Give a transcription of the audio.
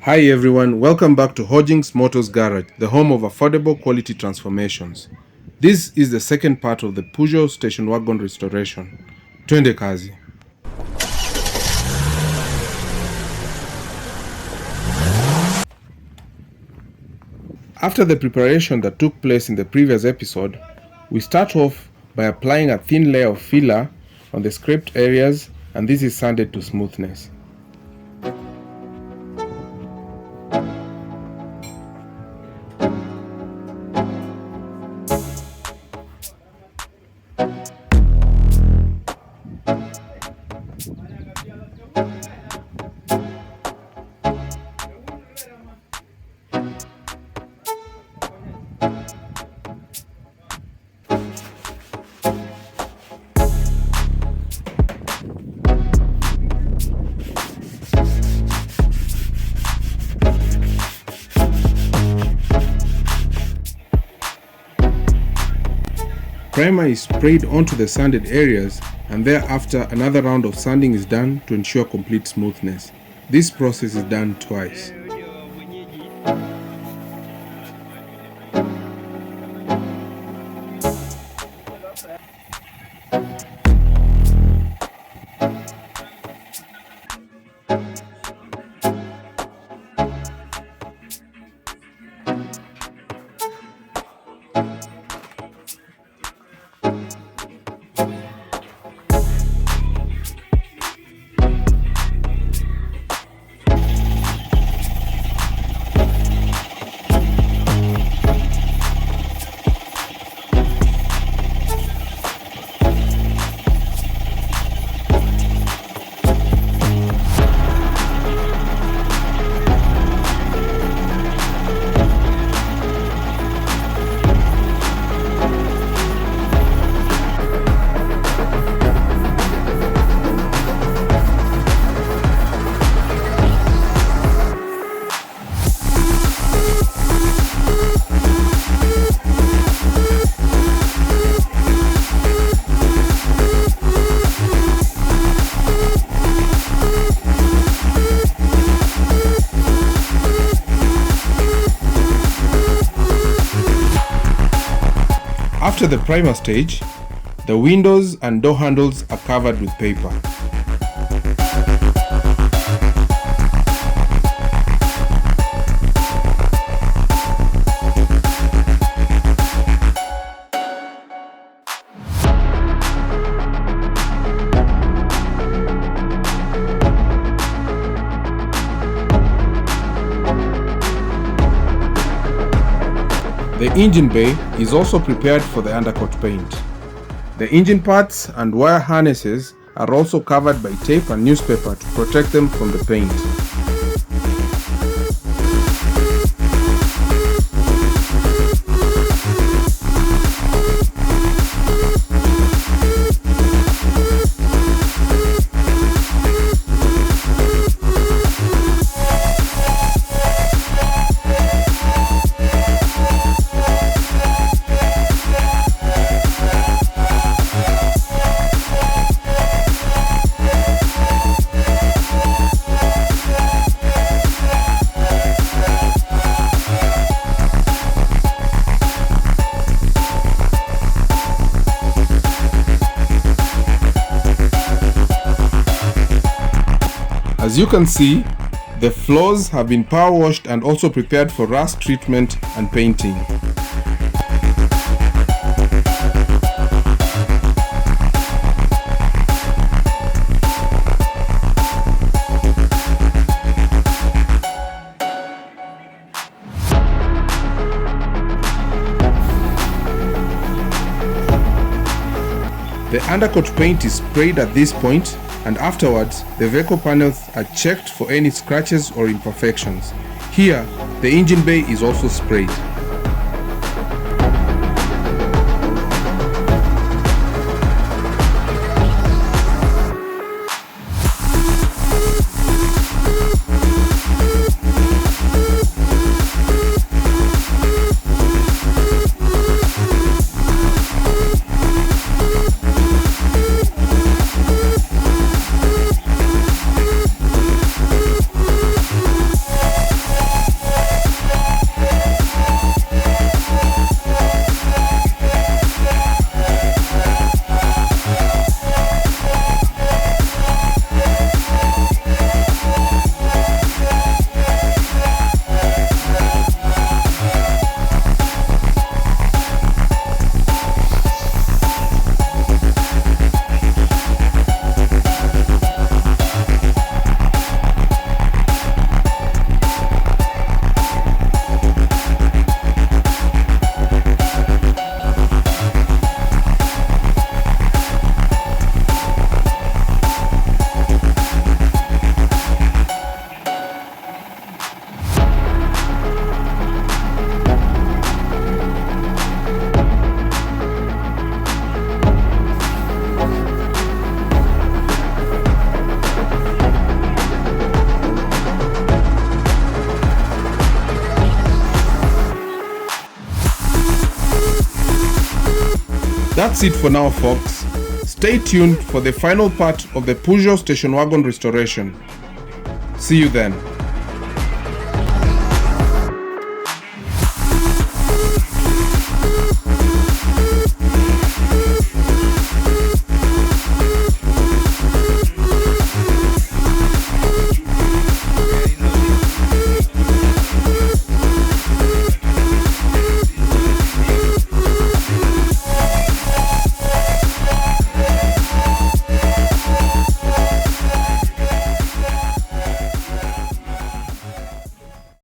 Hi everyone, welcome back to Hojinx Motors Garage, the home of affordable quality transformations. This is the second part of the Peugeot station wagon restoration. Twende kazi. After the preparation that took place in the previous episode, we start off by applying a thin layer of filler on the scraped areas, and this is sanded to smoothness. Primer is sprayed onto the sanded areas, and thereafter another round of sanding is done to ensure complete smoothness. This process is done twice. After the primer stage, the windows and door handles are covered with paper. The engine bay is also prepared for the undercoat paint. The engine parts and wire harnesses are also covered by tape and newspaper to protect them from the paint. As you can see, the floors have been power washed and also prepared for rust treatment and painting. The undercoat paint is sprayed at this point, and afterwards the vehicle panels are checked for any scratches or imperfections. Here, the engine bay is also sprayed. That's it for now, folks. Stay tuned for the final part of the Peugeot station wagon restoration. See you then.